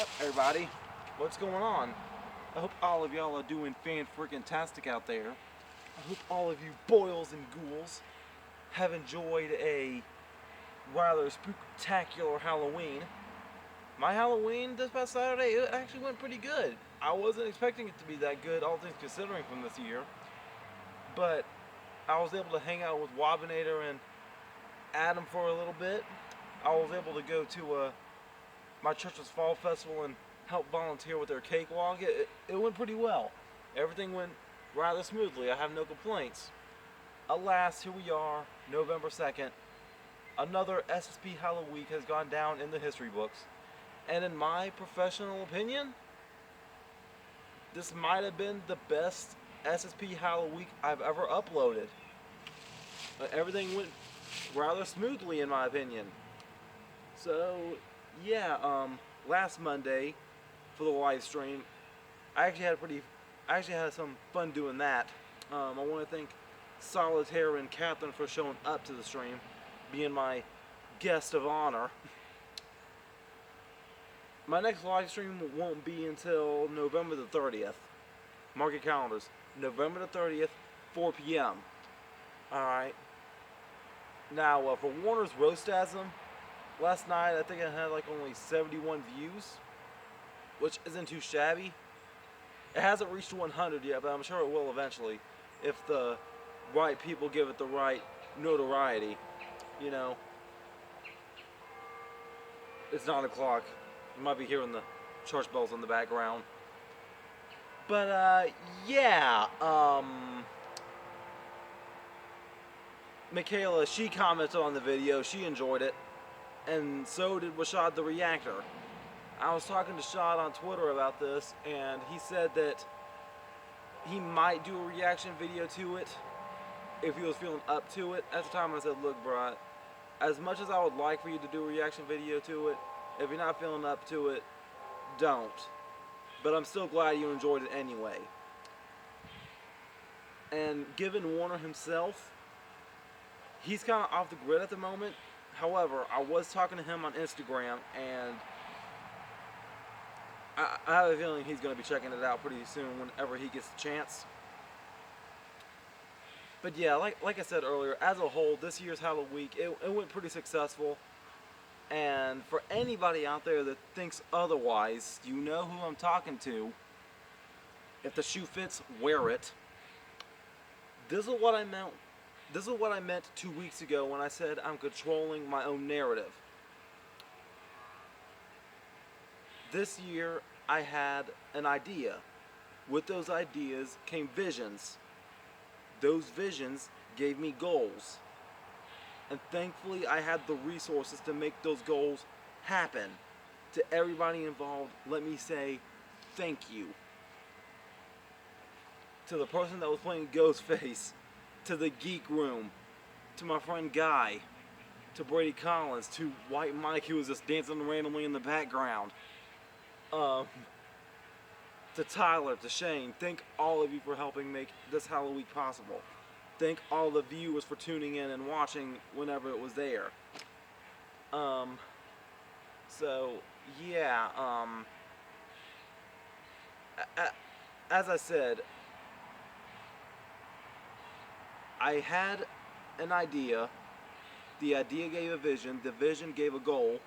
up, everybody? What's going on? I hope all of y'all are doing fan-freaking-tastic out there. I hope all of you boils and ghouls have enjoyed a rather spectacular Halloween. My Halloween this past Saturday, it actually went pretty good. I wasn't expecting it to be that good, all things considering from this year. But I was able to hang out with Wabinator and Adam for a little bit. I was able to go to my church's fall festival and help volunteer with their cakewalk. It went pretty well. Everything went rather smoothly. I have no complaints. Alas, here we are, November 2nd. Another SSP Halloween week has gone down in the history books. And in my professional opinion, this might have been the best SSP Halloween week I've ever uploaded. Everything went rather smoothly in my opinion. So, yeah, last Monday for the live stream, I actually had some fun doing that. I want to thank Solitaire and Catherine for showing up to the stream, being my guest of honor. My next live stream won't be until November the 30th. Mark your calendars. November the 30th, 4 p.m. Alright. Now, for Warner's Roastasm, last night I think I had like only 71 views, which isn't too shabby. It hasn't reached 100 yet, but I'm sure it will eventually if the right people give it the right notoriety. You know, it's 9 o'clock. You might be hearing the church bells in the background. But, yeah, Michaela, she commented on the video, she enjoyed it, and so did Rashad the Reactor. I was talking to Shad on Twitter about this, and he said that he might do a reaction video to it if he was feeling up to it. At the time I said, look bro, as much as I would like for you to do a reaction video to it, if you're not feeling up to it, don't. But I'm still glad you enjoyed it anyway. And given Warner himself, he's kind of off the grid at the moment. However, I was talking to him on Instagram, and I have a feeling he's going to be checking it out pretty soon whenever he gets the chance. But yeah, like I said earlier, as a whole, this year's Halloween, it went pretty successful. And for anybody out there that thinks otherwise, you know who I'm talking to. If the shoe fits, wear it. This is what I meant. This is what I meant 2 weeks ago when I said I'm controlling my own narrative. This year, I had an idea. With those ideas came visions. Those visions gave me goals. And thankfully, I had the resources to make those goals happen. To everybody involved, let me say thank you. To the person that was playing Ghostface, to the Geek Room, to my friend Guy, to Brady Collins, to White Mike who was just dancing randomly in the background, to Tyler, to Shane. Thank all of you for helping make this Halloween possible. Thank all the viewers for tuning in and watching whenever it was there. So yeah, as I said, I had an idea, the idea gave a vision, the vision gave a goal,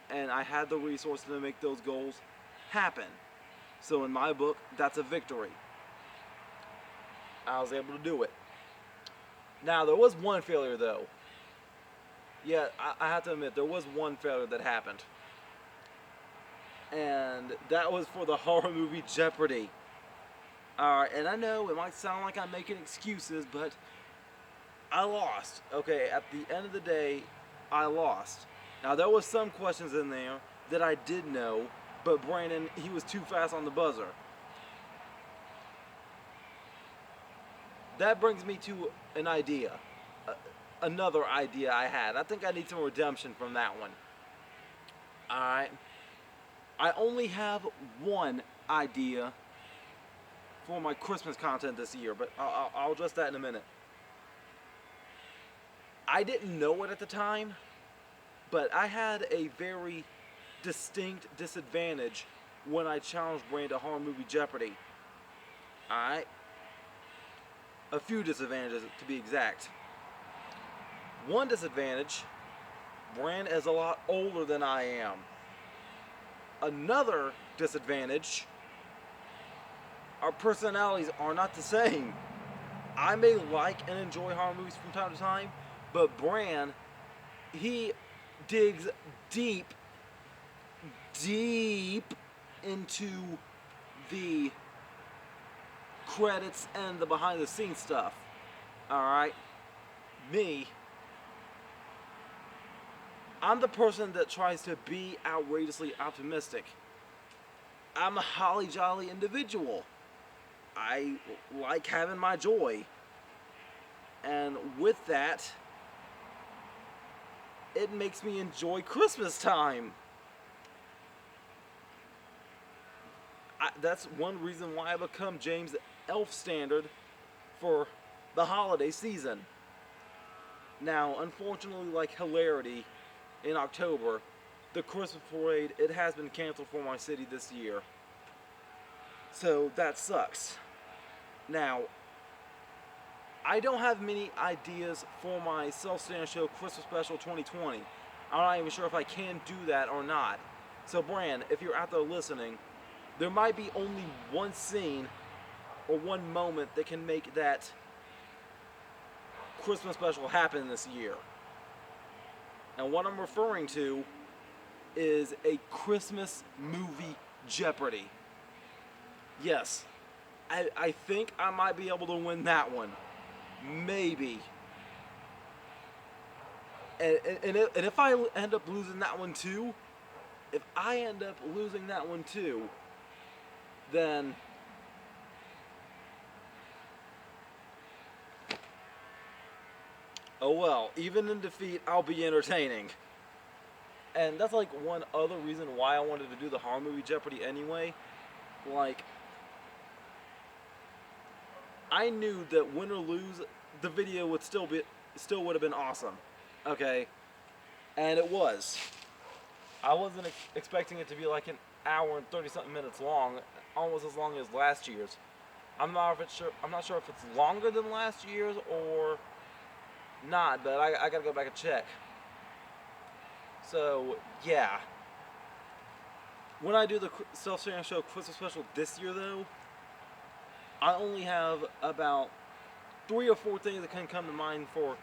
and I had the resources to make those goals happen. So in my book, that's a victory. I was able to do it. Now, there was one failure though. Yeah, I have to admit, there was one failure that happened. And that was for the horror movie Jeopardy. Alright, and I know it might sound like I'm making excuses, but I lost. Okay, at the end of the day, I lost. Now, there was some questions in there that I did know, but Brandon, he was too fast on the buzzer. That brings me to an idea. Another idea I had. I think I need some redemption from that one. Alright. I only have one idea for my Christmas content this year, but I'll address that in a minute. I didn't know it at the time, but I had a very distinct disadvantage when I challenged Bran to Horror Movie Jeopardy. Alright? A few disadvantages to be exact. One disadvantage, Bran is a lot older than I am. Another disadvantage, our personalities are not the same. I may like and enjoy horror movies from time to time, but Bran, he digs deep into the credits and the behind the scenes stuff. Alright? Me, I'm the person that tries to be outrageously optimistic. I'm a holly jolly individual. I like having my joy. And with that, it makes me enjoy Christmas time. That's one reason why I become James Elf standard for the holiday season. Now, unfortunately, like hilarity, in October, the Christmas parade, it has been canceled for my city this year. So that sucks. Now, I don't have many ideas for my self-stand show Christmas special 2020. I'm not even sure if I can do that or not. So Bran, if you're out there listening, there might be only one scene or one moment that can make that Christmas special happen this year. And what I'm referring to is a Christmas movie Jeopardy. Yes, I think I might be able to win that one. Maybe. And if I end up losing that one too, then oh well, even in defeat, I'll be entertaining. And that's like one other reason why I wanted to do the horror movie Jeopardy anyway. Like, I knew that win or lose, the video would still would have been awesome. Okay? And it was. I wasn't expecting it to be like an hour and 30-something minutes long, almost as long as last year's. I'm not sure if it's longer than last year's or not, but I gotta go back and check. So, yeah. When I do the self-sharing show Christmas special this year, though, I only have about 3 or 4 things that can come to mind for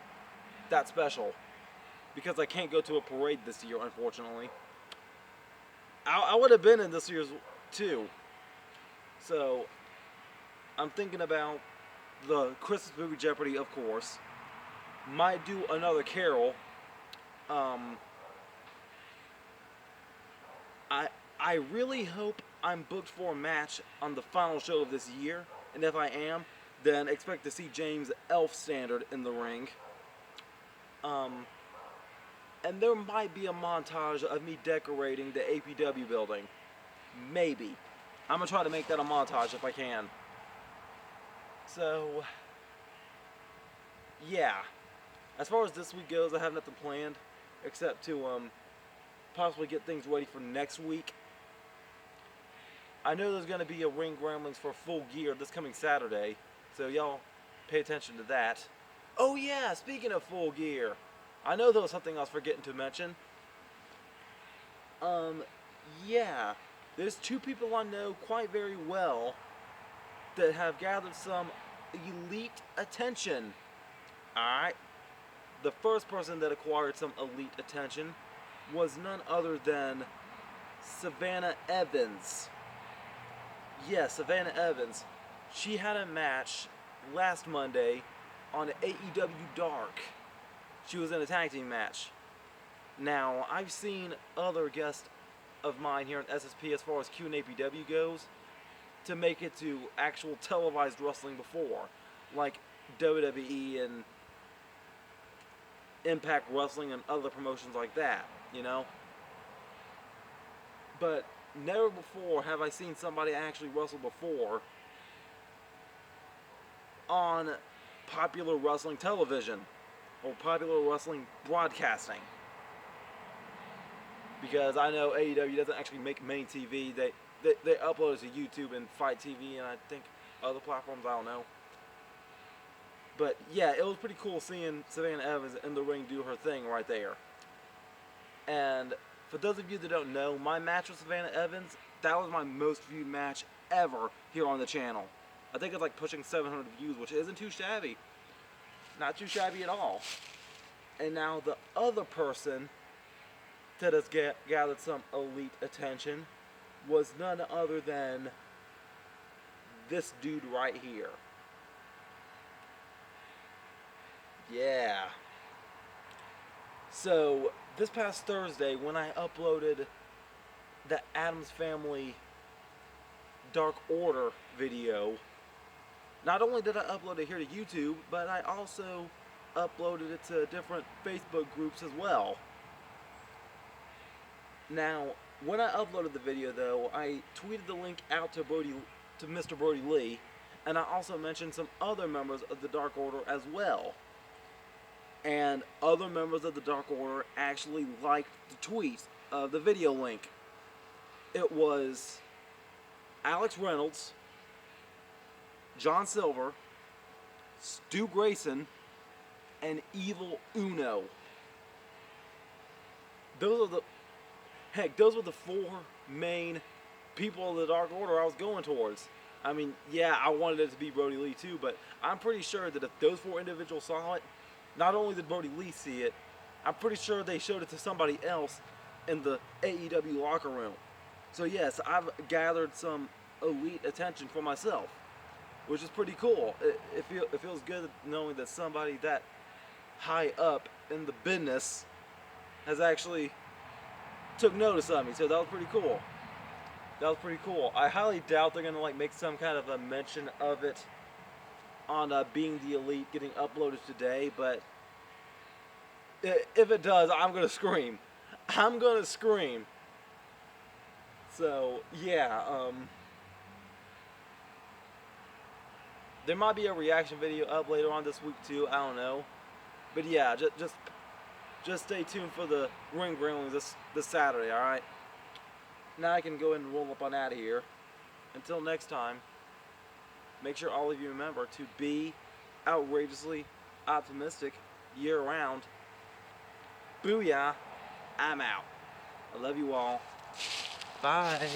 that special. Because I can't go to a parade this year, unfortunately. I would have been in this year's, too. So, I'm thinking about the Christmas movie Jeopardy, of course. Might do another Carol. I really hope I'm booked for a match on the final show of this year, and if I am, then expect to see James Elf Standard in the ring. And there might be a montage of me decorating the APW building. Maybe. I'm gonna try to make that a montage if I can. So, yeah. As far as this week goes, I have nothing planned except to possibly get things ready for next week. I know there's going to be a Ring Ramblings for Full Gear this coming Saturday, so y'all pay attention to that. Oh yeah, speaking of Full Gear, I know there was something I was forgetting to mention. Yeah, there's 2 people I know quite very well that have gathered some elite attention. Alright? The first person that acquired some elite attention was none other than Savannah Evans. Yes, Savannah Evans. She had a match last Monday on AEW Dark. She was in a tag team match. Now, I've seen other guests of mine here in SSP as far as Q and APW goes to make it to actual televised wrestling before, like WWE and Impact Wrestling and other promotions like that, you know? But never before have I seen somebody actually wrestle before on popular wrestling television or popular wrestling broadcasting. because I know AEW doesn't actually make main TV. They upload it to YouTube and Fight TV and I think other platforms, I don't know. But yeah, it was pretty cool seeing Savannah Evans in the ring do her thing right there. And for those of you that don't know, my match with Savannah Evans, that was my most viewed match ever here on the channel. I think it's like pushing 700 views, which isn't too shabby. Not too shabby at all. And now the other person that has gathered some elite attention was none other than this dude right here. Yeah. So, this past Thursday, when I uploaded the Addams Family Dark Order video, not only did I upload it here to YouTube, but I also uploaded it to different Facebook groups as well. Now, when I uploaded the video, though, I tweeted the link out to Mr. Brody Lee, and I also mentioned some other members of the Dark Order as well. And other members of the Dark Order actually liked the tweet of the video link. It was Alex Reynolds, John Silver, Stu Grayson, and Evil Uno. Those were the four main people of the Dark Order I was going towards. I mean, yeah, I wanted it to be Brody Lee too, but I'm pretty sure that if those four individuals saw it, not only did Brody Lee see it, I'm pretty sure they showed it to somebody else in the AEW locker room. So yes, I've gathered some elite attention for myself, which is pretty cool. It feels good knowing that somebody that high up in the business has actually took notice of me. So that was pretty cool. That was pretty cool. I highly doubt they're gonna like make some kind of a mention of it on Being the Elite getting uploaded today, but if it does, I'm gonna scream. I'm gonna scream. So yeah, there might be a reaction video up later on this week too. I don't know, but yeah, just stay tuned for the ring grillings this Saturday. All right. Now I can go ahead and roll up on out of here. Until next time, make sure all of you remember to be outrageously optimistic year-round. Booyah. I'm out. I love you all. Bye.